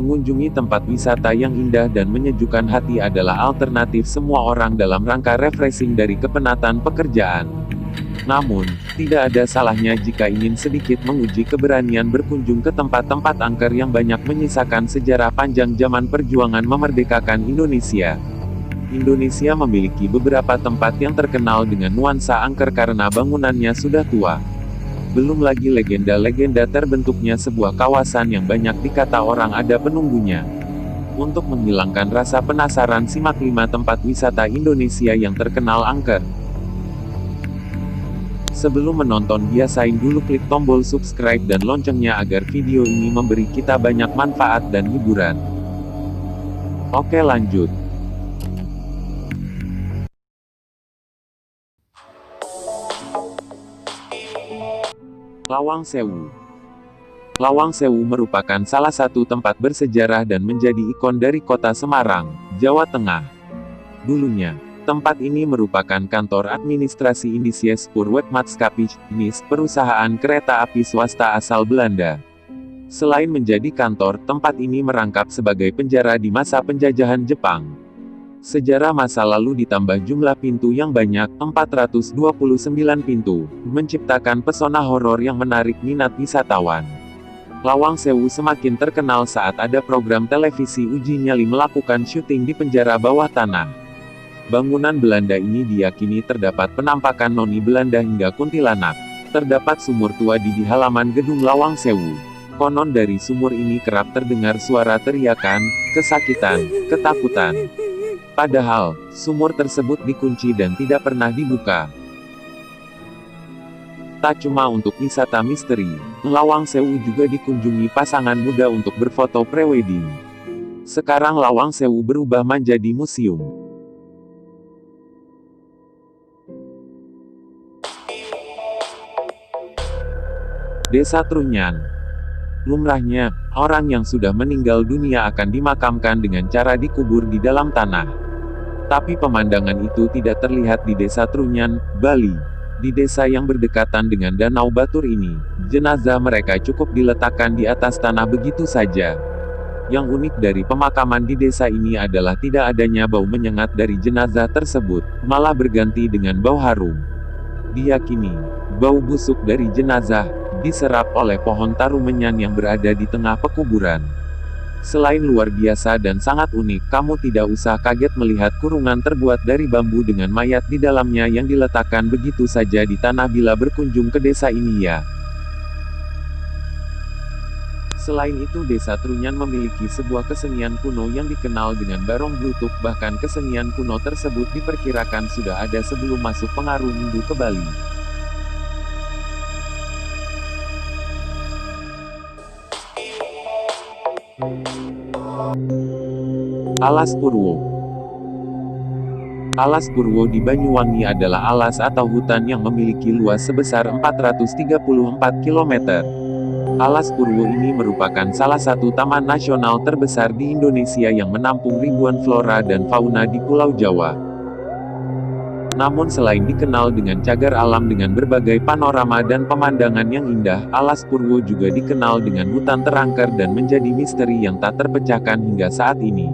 Mengunjungi tempat wisata yang indah dan menyejukkan hati adalah alternatif semua orang dalam rangka refreshing dari kepenatan pekerjaan. Namun, tidak ada salahnya jika ingin sedikit menguji keberanian berkunjung ke tempat-tempat angker yang banyak menyisakan sejarah panjang zaman perjuangan memerdekakan Indonesia. Indonesia memiliki beberapa tempat yang terkenal dengan nuansa angker karena bangunannya sudah tua. Belum lagi legenda-legenda terbentuknya sebuah kawasan yang banyak dikata orang ada penunggunya. Untuk menghilangkan rasa penasaran, simak 5 tempat wisata Indonesia yang terkenal angker. Sebelum menonton, biasain dulu klik tombol subscribe dan loncengnya agar video ini memberi kita banyak manfaat dan hiburan. Oke, lanjut. Lawang Sewu. Lawang Sewu merupakan salah satu tempat bersejarah dan menjadi ikon dari kota Semarang, Jawa Tengah. Dulunya, tempat ini merupakan kantor administrasi Indische Spoorwegmaatschappij, INIS, perusahaan kereta api swasta asal Belanda. Selain menjadi kantor, tempat ini merangkap sebagai penjara di masa penjajahan Jepang. Sejarah masa lalu ditambah jumlah pintu yang banyak, 429 pintu, menciptakan pesona horor yang menarik minat wisatawan. Lawang Sewu semakin terkenal saat ada program televisi Uji Nyali melakukan syuting di penjara bawah tanah. Bangunan Belanda ini diyakini terdapat penampakan noni Belanda hingga kuntilanak. Terdapat sumur tua di halaman gedung Lawang Sewu. Konon dari sumur ini kerap terdengar suara teriakan, kesakitan, ketakutan. Padahal, sumur tersebut dikunci dan tidak pernah dibuka. Tak cuma untuk wisata misteri, Lawang Sewu juga dikunjungi pasangan muda untuk berfoto prewedding. Sekarang Lawang Sewu berubah menjadi museum. Desa Trunyan. Lumrahnya, orang yang sudah meninggal dunia akan dimakamkan dengan cara dikubur di dalam tanah. Tapi pemandangan itu tidak terlihat di Desa Trunyan, Bali. Di desa yang berdekatan dengan Danau Batur ini, jenazah mereka cukup diletakkan di atas tanah begitu saja. Yang unik dari pemakaman di desa ini adalah tidak adanya bau menyengat dari jenazah tersebut, malah berganti dengan bau harum. Diyakini, bau busuk dari jenazah diserap oleh pohon tarumenyan yang berada di tengah pekuburan. Selain luar biasa dan sangat unik, kamu tidak usah kaget melihat kurungan terbuat dari bambu dengan mayat di dalamnya yang diletakkan begitu saja di tanah bila berkunjung ke desa ini ya. Selain itu, Desa Trunyan memiliki sebuah kesenian kuno yang dikenal dengan Barong Blutuk, bahkan kesenian kuno tersebut diperkirakan sudah ada sebelum masuk pengaruh Hindu ke Bali. Alas Purwo. Alas Purwo di Banyuwangi adalah alas atau hutan yang memiliki luas sebesar 434 km. Alas Purwo ini merupakan salah satu taman nasional terbesar di Indonesia yang menampung ribuan flora dan fauna di Pulau Jawa. Namun selain dikenal dengan cagar alam dengan berbagai panorama dan pemandangan yang indah, Alas Purwo juga dikenal dengan hutan terangker dan menjadi misteri yang tak terpecahkan hingga saat ini.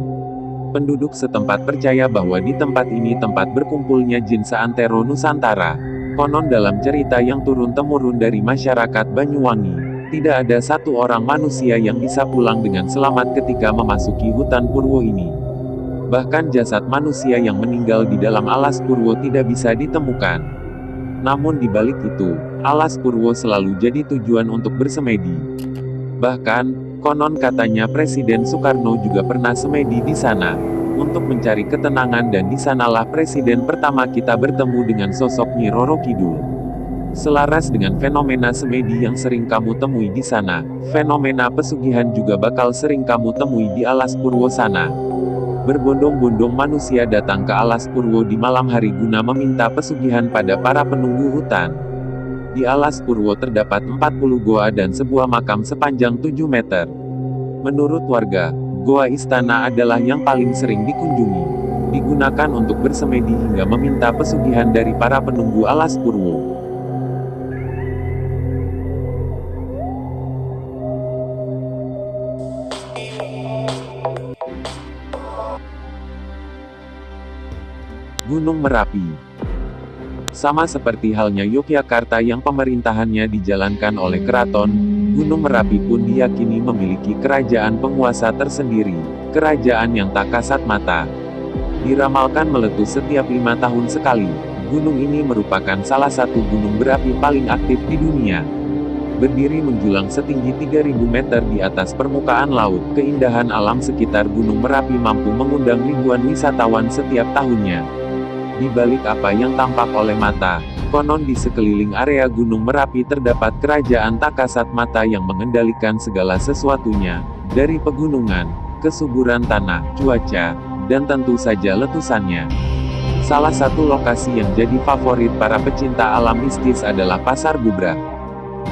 Penduduk setempat percaya bahwa di tempat ini tempat berkumpulnya jin seantero Nusantara. Konon dalam cerita yang turun-temurun dari masyarakat Banyuwangi, tidak ada satu orang manusia yang bisa pulang dengan selamat ketika memasuki hutan Purwo ini. Bahkan jasad manusia yang meninggal di dalam Alas Purwo tidak bisa ditemukan. Namun di balik itu, Alas Purwo selalu jadi tujuan untuk bersemedi. Bahkan, konon katanya Presiden Soekarno juga pernah semedi di sana, untuk mencari ketenangan, dan di sanalah presiden pertama kita bertemu dengan sosok Nyi Roro Kidul. Selaras dengan fenomena semedi yang sering kamu temui di sana, fenomena pesugihan juga bakal sering kamu temui di Alas Purwo sana. Berbondong-bondong manusia datang ke Alas Purwo di malam hari guna meminta pesugihan pada para penunggu hutan. Di Alas Purwo terdapat 40 goa dan sebuah makam sepanjang 7 meter. Menurut warga, Goa Istana adalah yang paling sering dikunjungi. Digunakan untuk bersemedi hingga meminta pesugihan dari para penunggu Alas Purwo. Gunung Merapi. Sama seperti halnya Yogyakarta yang pemerintahannya dijalankan oleh keraton, Gunung Merapi pun diyakini memiliki kerajaan penguasa tersendiri, kerajaan yang tak kasat mata. Diramalkan meletus setiap 5 tahun sekali. Gunung ini merupakan salah satu gunung berapi paling aktif di dunia. Berdiri menjulang setinggi 3.000 meter di atas permukaan laut, keindahan alam sekitar Gunung Merapi mampu mengundang ribuan wisatawan setiap tahunnya. Di balik apa yang tampak oleh mata, konon di sekeliling area Gunung Merapi terdapat kerajaan tak kasat mata yang mengendalikan segala sesuatunya, dari pegunungan, kesuburan tanah, cuaca, dan tentu saja letusannya. Salah satu lokasi yang jadi favorit para pecinta alam mistis adalah Pasar Bubrah.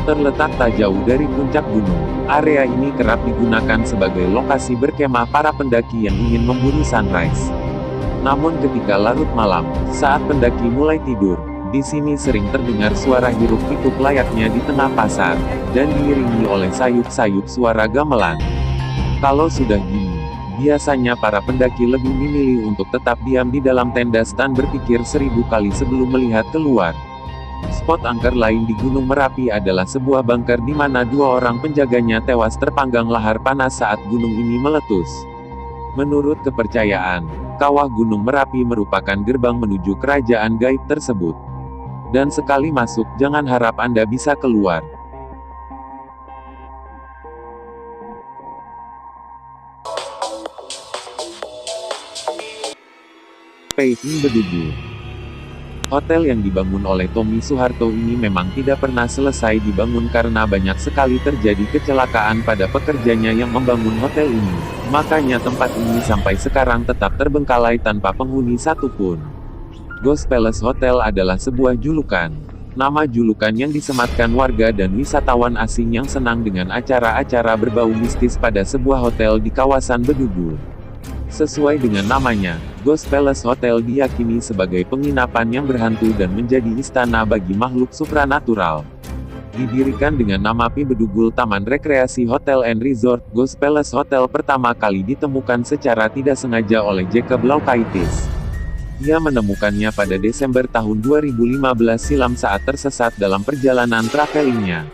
Terletak tak jauh dari puncak gunung, area ini kerap digunakan sebagai lokasi berkemah para pendaki yang ingin memburu sunrise. Namun ketika larut malam, saat pendaki mulai tidur, di sini sering terdengar suara hiruk-pikuk layaknya di tengah pasar, dan diiringi oleh sayup-sayup suara gamelan. Kalau sudah gini, biasanya para pendaki lebih memilih untuk tetap diam di dalam tenda dan berpikir 1000 kali sebelum melihat keluar. Spot angker lain di Gunung Merapi adalah sebuah bunker di mana 2 orang penjaganya tewas terpanggang lahar panas saat gunung ini meletus. Menurut kepercayaan, kawah Gunung Merapi merupakan gerbang menuju kerajaan gaib tersebut. Dan sekali masuk, jangan harap Anda bisa keluar. Pei Bedugul. Hotel yang dibangun oleh Tommy Soeharto ini memang tidak pernah selesai dibangun karena banyak sekali terjadi kecelakaan pada pekerjanya yang membangun hotel ini. Makanya tempat ini sampai sekarang tetap terbengkalai tanpa penghuni satupun. Ghost Palace Hotel adalah sebuah julukan. Nama julukan yang disematkan warga dan wisatawan asing yang senang dengan acara-acara berbau mistis pada sebuah hotel di kawasan Bedugul. Sesuai dengan namanya, Ghost Palace Hotel diyakini sebagai penginapan yang berhantu dan menjadi istana bagi makhluk supranatural. Didirikan dengan nama Pi Bedugul Taman Rekreasi Hotel and Resort, Ghost Palace Hotel pertama kali ditemukan secara tidak sengaja oleh Jacob Laukaitis. Ia menemukannya pada Desember tahun 2015 silam saat tersesat dalam perjalanan travelingnya.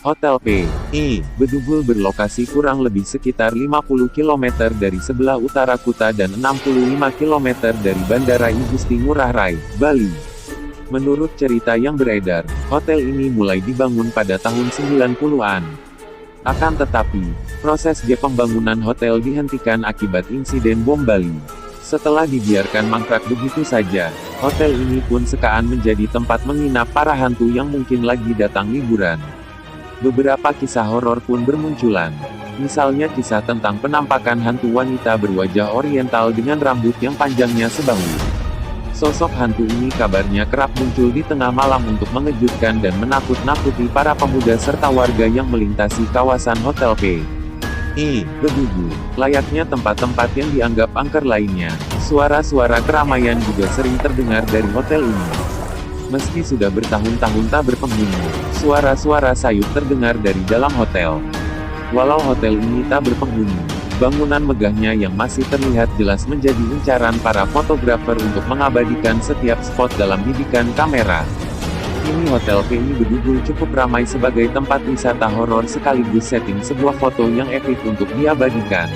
Hotel P.I. Bedugul berlokasi kurang lebih sekitar 50 km dari sebelah utara Kuta dan 65 km dari Bandara Igusti Ngurah Rai, Bali. Menurut cerita yang beredar, hotel ini mulai dibangun pada tahun 90-an. Akan tetapi, proses pembangunan hotel dihentikan akibat insiden bom Bali. Setelah dibiarkan mangkrak begitu saja, hotel ini pun sekarang menjadi tempat menginap para hantu yang mungkin lagi datang liburan. Beberapa kisah horor pun bermunculan. Misalnya kisah tentang penampakan hantu wanita berwajah oriental dengan rambut yang panjangnya sebahu. Sosok hantu ini kabarnya kerap muncul di tengah malam untuk mengejutkan dan menakut-nakuti para pemuda serta warga yang melintasi kawasan Hotel P.I. Bedugul. Layaknya tempat-tempat yang dianggap angker lainnya, suara-suara keramaian juga sering terdengar dari hotel ini. Meski sudah bertahun-tahun tak berpenghuni, suara-suara sayup terdengar dari dalam hotel. Walau hotel ini tak berpenghuni, bangunan megahnya yang masih terlihat jelas menjadi incaran para fotografer untuk mengabadikan setiap spot dalam bidikan kamera. Kini Hotel P.I. Bedugul cukup ramai sebagai tempat wisata horor sekaligus setting sebuah foto yang epik untuk diabadikan.